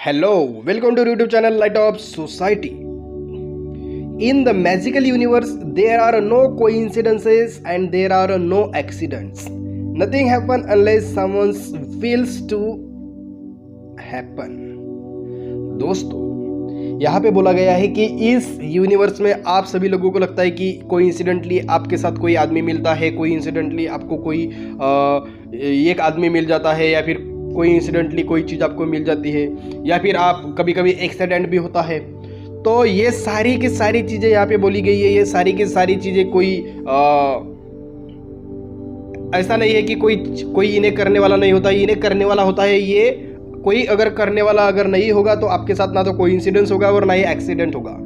Hello, welcome to YouTube channel Light of Society. In the magical universe, there are no coincidences and there are no accidents. Nothing happens unless someone feels to happen. दोस्तों, यहाँ पे बोला गया है कि इस universe में आप सभी लोगों को लगता है कि कोइंसिडेंटली आपके साथ कोई आदमी मिलता है, कोइंसिडेंटली आपको कोई एक आदमी मिल जाता है, या फिर कोई इंसिडेंटली कोई चीज़ आपको मिल जाती है, या फिर आप कभी कभी एक्सीडेंट भी होता है। तो ये सारी की सारी चीज़ें यहाँ पे बोली गई है। ये सारी की सारी चीज़ें कोई ऐसा नहीं है कि कोई इन्हें करने वाला नहीं होता, इन्हें करने वाला होता है। ये कोई अगर करने वाला अगर नहीं होगा तो आपके साथ ना तो कोई इंसिडेंस होगा और ना ही एक्सीडेंट होगा।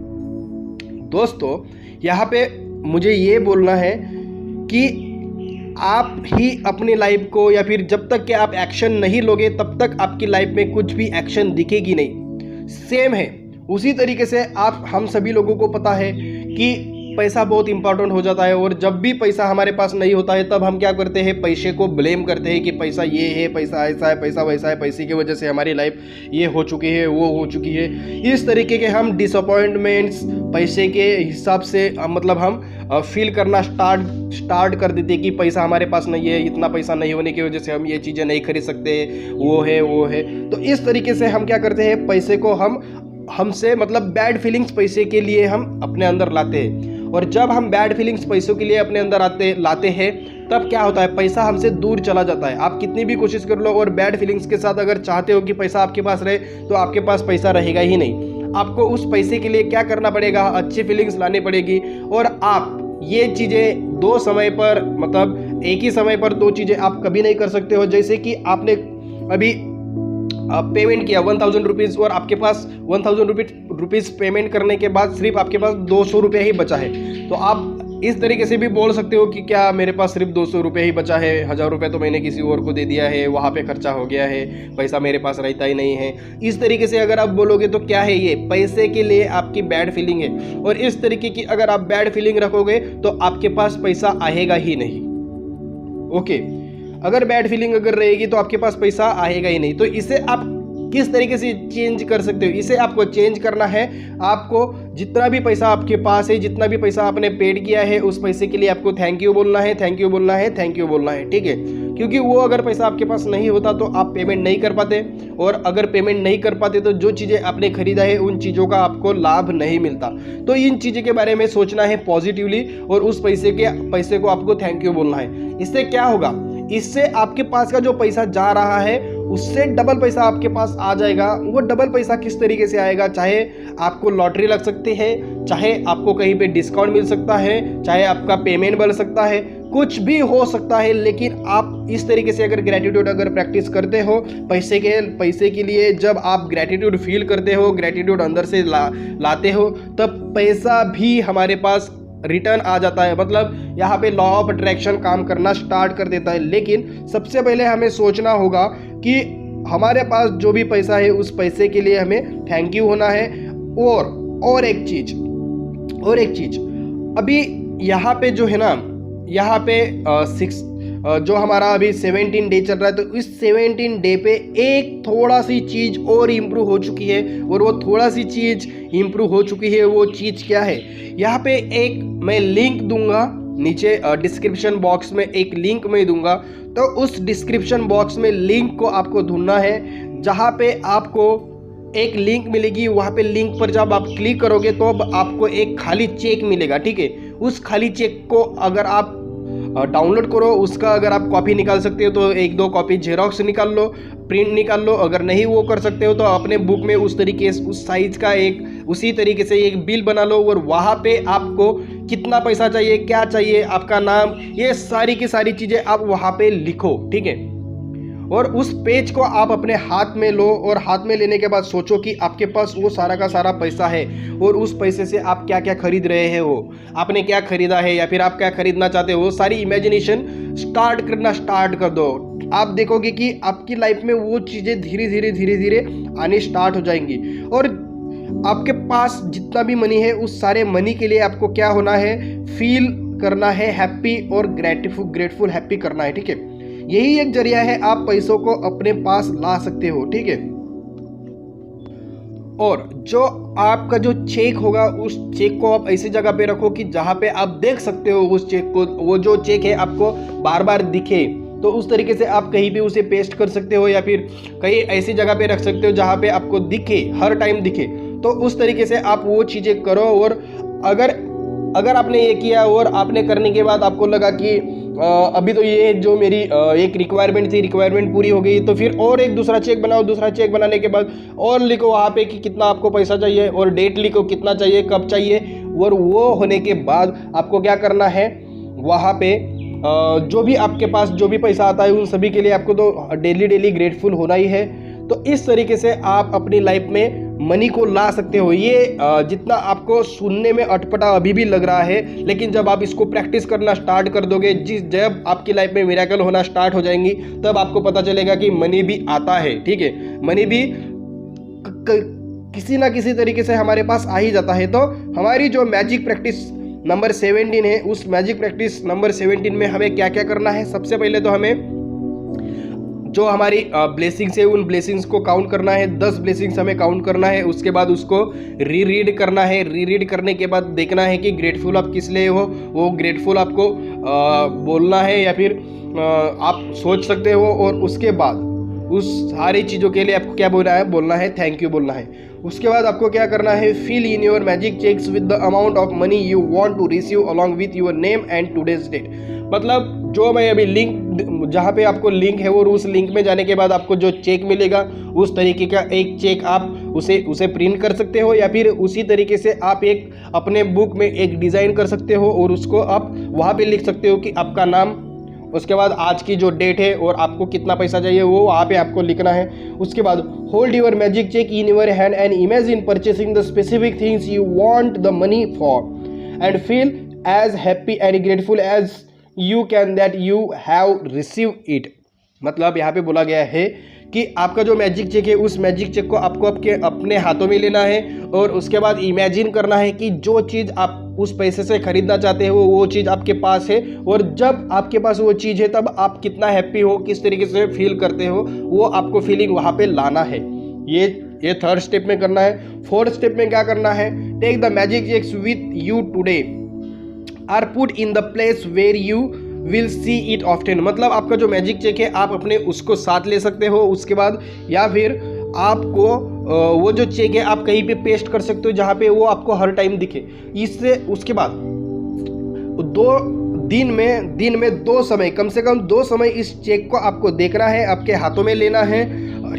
दोस्तों, यहाँ पे मुझे ये बोलना है कि आप ही अपनी लाइफ को, या फिर जब तक कि आप एक्शन नहीं लोगे तब तक आपकी लाइफ में कुछ भी एक्शन दिखेगी नहीं। सेम है उसी तरीके से हम सभी लोगों को पता है कि पैसा बहुत इंपॉर्टेंट हो जाता है, और जब भी पैसा हमारे पास नहीं होता है तब हम क्या करते हैं, पैसे को ब्लेम करते हैं कि पैसा ये है, पैसा ऐसा है, पैसा वैसा है, पैसे की वजह से हमारी लाइफ ये हो चुकी है, वो हो चुकी है। इस तरीके के हम डिसअपॉइंटमेंट्स पैसे के हिसाब से मतलब हम फील करना स्टार्ट कर देते कि पैसा हमारे पास नहीं है, इतना पैसा नहीं होने की वजह से हम ये चीज़ें नहीं खरीद सकते, वो है। तो इस तरीके से हम क्या करते हैं, पैसे को हमसे मतलब बैड फीलिंग्स पैसे के लिए हम अपने अंदर लाते हैं। और जब हम बैड फीलिंग्स पैसों के लिए अपने अंदर लाते हैं तब क्या होता है, पैसा हमसे दूर चला जाता है। आप कितनी भी कोशिश कर लो और बैड फीलिंग्स के साथ अगर चाहते हो कि पैसा आपके पास रहे तो आपके पास पैसा रहेगा ही नहीं। आपको उस पैसे के लिए क्या करना पड़ेगा, अच्छी फीलिंग्स लानी पड़ेगी। और आप ये चीज़ें दो समय पर मतलब एक ही समय पर दो चीज़ें आप कभी नहीं कर सकते हो। जैसे कि आपने अभी पेमेंट किया 1000 रुपीज़ और आपके पास 1000 रुपीज़ पेमेंट करने के बाद सिर्फ आपके पास 200 रुपये ही बचा है, तो आप इस तरीके से भी बोल सकते हो कि क्या मेरे पास सिर्फ 200 रुपये ही बचा है, 1000 रुपये तो मैंने किसी और को दे दिया है, वहाँ पे खर्चा हो गया है, पैसा मेरे पास रहता ही नहीं है। इस तरीके से अगर आप बोलोगे तो क्या है, ये पैसे के लिए आपकी बैड फीलिंग है। और इस तरीके की अगर आप बैड फीलिंग रखोगे तो आपके पास पैसा आएगा ही नहीं। ओके, अगर बैड फीलिंग अगर रहेगी तो आपके पास पैसा आएगा ही नहीं। तो इसे आप किस तरीके से चेंज कर सकते हो, इसे आपको चेंज करना है। आपको जितना भी पैसा आपके पास है, जितना भी पैसा आपने पेड किया है, उस पैसे के लिए आपको थैंक यू बोलना है, थैंक यू बोलना है, थैंक यू बोलना है, ठीक है। क्योंकि वो अगर पैसा आपके पास नहीं होता तो आप पेमेंट नहीं कर पाते, और अगर पेमेंट नहीं कर पाते तो जो चीज़ें आपने खरीदा है उन चीज़ों का आपको लाभ नहीं मिलता। तो इन चीज़ों के बारे में सोचना है पॉजिटिवली, और उस पैसे को आपको थैंक यू बोलना है। इससे क्या होगा, इससे आपके पास का जो पैसा जा रहा है उससे डबल पैसा आपके पास आ जाएगा। वो डबल पैसा किस तरीके से आएगा, चाहे आपको लॉटरी लग सकती है, चाहे आपको कहीं पे डिस्काउंट मिल सकता है, चाहे आपका पेमेंट बढ़ सकता है, कुछ भी हो सकता है। लेकिन आप इस तरीके से अगर ग्रेटिट्यूड अगर प्रैक्टिस करते हो पैसे के लिए, जब आप ग्रेटिट्यूड फील करते हो, ग्रेटिट्यूड अंदर से लाते हो, तब पैसा भी हमारे पास रिटर्न आ जाता है। मतलब यहाँ पे लॉ ऑफ अट्रैक्शन काम करना स्टार्ट कर देता है। लेकिन सबसे पहले हमें सोचना होगा कि हमारे पास जो भी पैसा है उस पैसे के लिए हमें थैंक यू होना है। और एक चीज अभी यहाँ पे जो है ना, यहाँ पे जो हमारा अभी 17 डे चल रहा है, तो इस 17 डे पे एक थोड़ा सी चीज़ और इम्प्रूव हो चुकी है। और वो थोड़ा सी चीज़ इम्प्रूव हो चुकी है, वो चीज़ क्या है, यहाँ पे एक मैं लिंक दूंगा नीचे डिस्क्रिप्शन बॉक्स में, एक लिंक मैं दूंगा। तो उस डिस्क्रिप्शन बॉक्स में लिंक को आपको ढूंढना है, जहाँ पे आपको एक लिंक मिलेगी। वहाँ पे लिंक पर जब आप क्लिक करोगे तो अब आपको एक खाली चेक मिलेगा, ठीक है। उस खाली चेक को अगर आप डाउनलोड करो, उसका अगर आप कॉपी निकाल सकते हो तो 1-2 कॉपी जेरोक्स निकाल लो, प्रिंट निकाल लो। अगर नहीं वो कर सकते हो तो अपने बुक में उस साइज का उसी तरीके से एक बिल बना लो, और वहाँ पे आपको कितना पैसा चाहिए, क्या चाहिए, आपका नाम, ये सारी की सारी चीज़ें आप वहाँ पे लिखो, ठीक है। और उस पेज को आप अपने हाथ में लो, और हाथ में लेने के बाद सोचो कि आपके पास वो सारा का सारा पैसा है, और उस पैसे से आप क्या क्या खरीद रहे हैं, वो आपने क्या खरीदा है या फिर आप क्या खरीदना चाहते हो, वो सारी इमेजिनेशन स्टार्ट कर दो। आप देखोगे कि आपकी लाइफ में वो चीज़ें धीरे धीरे आने स्टार्ट हो जाएंगी। और आपके पास जितना भी मनी है उस सारे मनी के लिए आपको क्या होना है, फील करना है हैप्पी और ग्रेटफुल हैप्पी करना है, ठीक है। यही एक जरिया है, आप पैसों को अपने पास ला सकते हो, ठीक है। और जो आपका जो चेक होगा उस चेक को आप ऐसी जगह पे रखो कि जहाँ पे आप देख सकते हो उस चेक को, वो जो चेक है आपको बार बार दिखे। तो उस तरीके से आप कहीं भी उसे पेस्ट कर सकते हो या फिर कहीं ऐसी जगह पे रख सकते हो जहाँ पे आपको दिखे, हर टाइम दिखे। तो उस तरीके से आप वो चीज़ें करो। और अगर आपने ये किया और आपने करने के बाद आपको लगा कि अभी तो ये जो मेरी एक रिक्वायरमेंट थी, रिक्वायरमेंट पूरी हो गई, तो फिर और एक दूसरा चेक बनाओ। दूसरा चेक बनाने के बाद और लिखो वहाँ पे कि कितना आपको पैसा चाहिए और डेट लिखो, कितना चाहिए, कब चाहिए। और वो होने के बाद आपको क्या करना है, वहाँ पे जो भी आपके पास जो भी पैसा आता है उन सभी के लिए आपको तो डेली ग्रेटफुल होना ही है। तो इस तरीके से आप अपनी लाइफ में मनी को ला सकते हो। ये जितना आपको सुनने में अटपटा अभी भी लग रहा है, लेकिन जब आप इसको प्रैक्टिस करना स्टार्ट कर दोगे, जब आपकी लाइफ में मिरेकल होना स्टार्ट हो जाएंगी, तब आपको पता चलेगा कि मनी भी आता है। ठीक है, मनी भी किसी ना किसी तरीके से हमारे पास आ ही जाता है। तो हमारी जो मैजिक प्रैक्टिस नंबर 17 है, उस मैजिक प्रैक्टिस नंबर 17 में हमें क्या क्या करना है। सबसे पहले तो हमें जो हमारी ब्लेसिंग्स है उन ब्लेसिंग्स को काउंट करना है। 10 ब्लेसिंग्स हमें काउंट करना है। उसके बाद उसको रीड करना है। रीड करने के बाद देखना है कि ग्रेटफुल आप किस लिए हो, वो ग्रेटफुल आपको बोलना है या फिर आप सोच सकते हो। और उसके बाद उस सारी चीज़ों के लिए आपको क्या बोलना है थैंक यू बोलना है। उसके बाद आपको क्या करना है, fill in your magic cheques with the amount of money you want to receive along with your name and today's date. मतलब जो मैं अभी लिंक, जहाँ पे आपको लिंक है और उस लिंक में जाने के बाद आपको जो चेक मिलेगा उस तरीके का एक चेक आप उसे प्रिंट कर सकते हो या फिर उसी तरीके से आप एक अपने बुक में एक डिज़ाइन कर सकते हो और उसको आप वहाँ पे लिख सकते हो कि आपका नाम, उसके बाद आज की जो डेट है और आपको कितना पैसा चाहिए वो वहाँ पे आपको लिखना है। उसके बाद hold your magic cheque in your hand and imagine purchasing the specific things you want the money for and feel as happy and grateful as you can that you have receive it. मतलब यहाँ पे बोला गया है कि आपका जो magic check है उस मैजिक चेक को आपको अपने हाथों में लेना है और उसके बाद इमेजिन करना है कि जो चीज़ आप उस पैसे से खरीदना चाहते हो वो चीज़ आपके पास है। और जब आपके पास वो चीज़ है तब आप कितना हैप्पी हो, किस तरीके से फील करते हो, वो आपको फीलिंग वहाँ पे लाना है। ये 3rd स्टेप में करना है। 4th स्टेप में क्या करना है, take the magic cheques with you today or put in the place where you will see it often. मतलब आपका जो मैजिक चेक है आप अपने उसको साथ ले सकते हो उसके बाद, या फिर आपको वो जो चेक है आप कहीं पे पेस्ट कर सकते हो जहाँ पे वो आपको हर टाइम दिखे। इससे उसके बाद दिन में 2 समय, कम से कम 2 समय इस चेक को आपको देखना है, आपके हाथों में लेना है।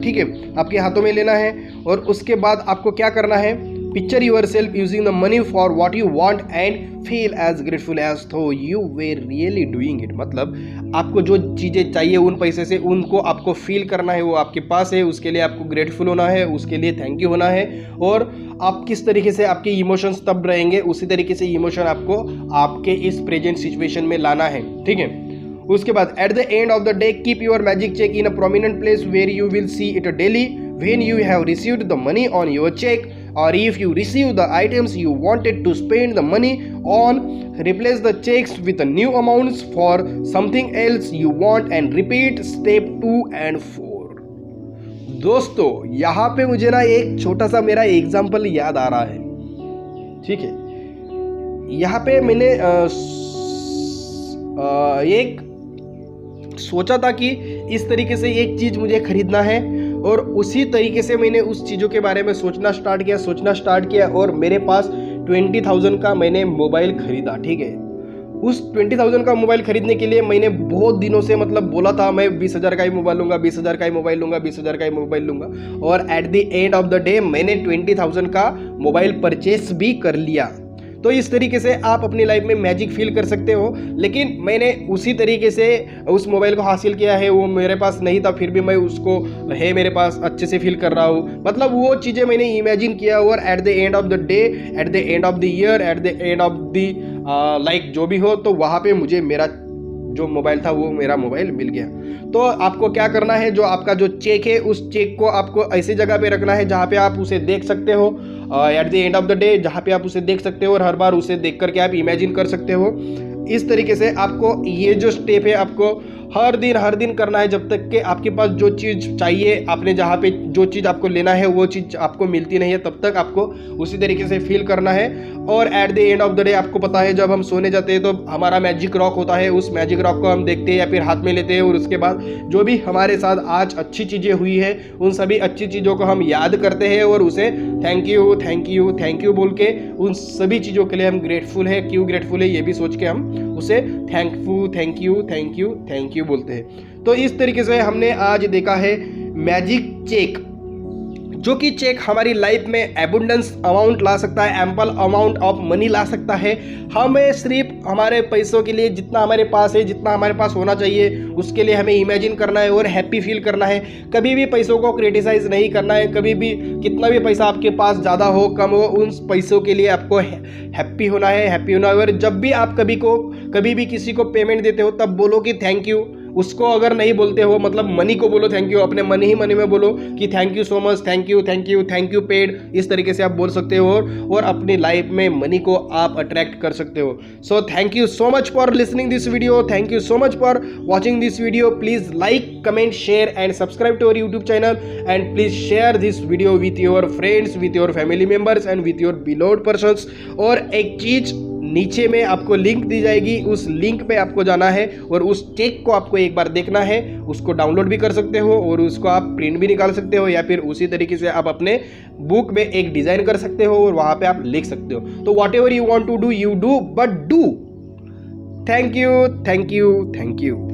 ठीक है, आपके हाथों में लेना है। और उसके बाद आपको क्या करना है, picture yourself using the money for what you want and feel as grateful as though you were really doing it. मतलब आपको जो चीज़ें चाहिए उन पैसे से उनको आपको फील करना है, वो आपके पास है, उसके लिए आपको ग्रेटफुल होना है, उसके लिए थैंक यू होना है। और आप किस तरीके से आपके इमोशंस तब रहेंगे उसी तरीके से इमोशन आपको आपके इस प्रेजेंट सिचुएशन में लाना है। ठीक है, उसके बाद at the end of the day keep your magic cheque in a prominent place where you will see it daily when you have received the money on your cheque or if you receive the items you wanted to spend the money on, replace the checks with the new amounts for something else you want and repeat step 2 and 4। दोस्तों यहाँ पे मुझे ना एक छोटा सा मेरा example याद आ रहा है। ठीक है, यहाँ पे मैंने एक सोचा था कि इस तरीके से एक चीज़ मुझे खरीदना है और उसी तरीके से मैंने उस चीज़ों के बारे में सोचना स्टार्ट किया और मेरे पास 20,000 का मैंने मोबाइल खरीदा। ठीक है, उस 20,000 का मोबाइल खरीदने के लिए मैंने बहुत दिनों से मतलब बोला था मैं 20,000 का ही मोबाइल लूँगा, 20,000 का ही मोबाइल लूँगा, 20,000 का ही मोबाइल लूँगा। और eight the end of the day मैंने 20,000 का मोबाइल परचेस भी कर लिया। तो इस तरीके से आप अपनी लाइफ में मैजिक फील कर सकते हो। लेकिन मैंने उसी तरीके से उस मोबाइल को हासिल किया है, वो मेरे पास नहीं था फिर भी मैं उसको है मेरे पास अच्छे से फील कर रहा हूँ। मतलब वो चीज़ें मैंने इमेजिन किया और eight the end of the day, eight the end of the year, eight the end of the like जो भी हो, तो वहाँ पे मुझे मेरा जो मोबाइल था वो मेरा मोबाइल मिल गया। तो आपको क्या करना है, जो आपका जो चेक है उस चेक को आपको ऐसी जगह पे रखना है जहाँ पे आप उसे देख सकते हो eight the end of the day, जहाँ पे आप उसे देख सकते हो और हर बार उसे देख करके आप इमेजिन कर सकते हो। इस तरीके से आपको ये जो स्टेप है आपको हर दिन करना है, जब तक कि आपके पास जो चीज़ चाहिए, आपने जहाँ पे जो चीज़ आपको लेना है वो चीज़ आपको मिलती नहीं है, तब तक आपको उसी तरीके से फील करना है। और eight the end of the day आपको पता है, जब हम सोने जाते हैं तो हमारा मैजिक रॉक होता है, उस मैजिक रॉक को हम देखते हैं या फिर हाथ में लेते हैं, और उसके बाद जो भी हमारे साथ आज अच्छी चीज़ें हुई है उन सभी अच्छी चीज़ों को हम याद करते हैं और उसे thank you thank you thank you बोल के उन सभी चीज़ों के लिए हम ग्रेटफुल है। क्यों ग्रेटफुल है ये भी सोच के हम उसे थैंक यू बोलते हैं। तो इस तरीके से हमने आज देखा है मैजिक चेक, जो कि चेक हमारी लाइफ में एबुंडेंस अमाउंट ला सकता है, एम्पल अमाउंट ऑफ मनी ला सकता है। हमें सिर्फ हमारे पैसों के लिए जितना हमारे पास है, जितना हमारे पास होना चाहिए, उसके लिए हमें इमेजिन करना है और हैप्पी फील करना है। कभी भी पैसों को क्रिटिसाइज नहीं करना है। कभी भी कितना भी पैसा आपके पास ज़्यादा हो कम हो, उन पैसों के लिए आपको हैप्पी होना है। और जब भी आप कभी भी किसी को पेमेंट देते हो तब बोलो कि थैंक यू। उसको अगर नहीं बोलते हो, मतलब मनी को बोलो थैंक यू, अपने मनी में बोलो कि thank you so much, thank you paid, इस तरीके से आप बोल सकते हो और अपनी लाइफ में मनी को आप अट्रैक्ट कर सकते हो। So thank you so much for listening this video, thank you so much for watching this video. Please like, comment, share and subscribe to our YouTube channel and please share this video with your friends, with your family members and with your beloved persons. और एक चीज, नीचे में आपको link दी जाएगी, उस link पे आपको जाना है और उस चेक को आपको एक बार देखना है। उसको डाउनलोड भी कर सकते हो और उसको आप प्रिंट भी निकाल सकते हो, या फिर उसी तरीके से आप अपने बुक में एक डिजाइन कर सकते हो और वहां पे आप लिख सकते हो। तो whatever you want to do, you do, but do. Thank you.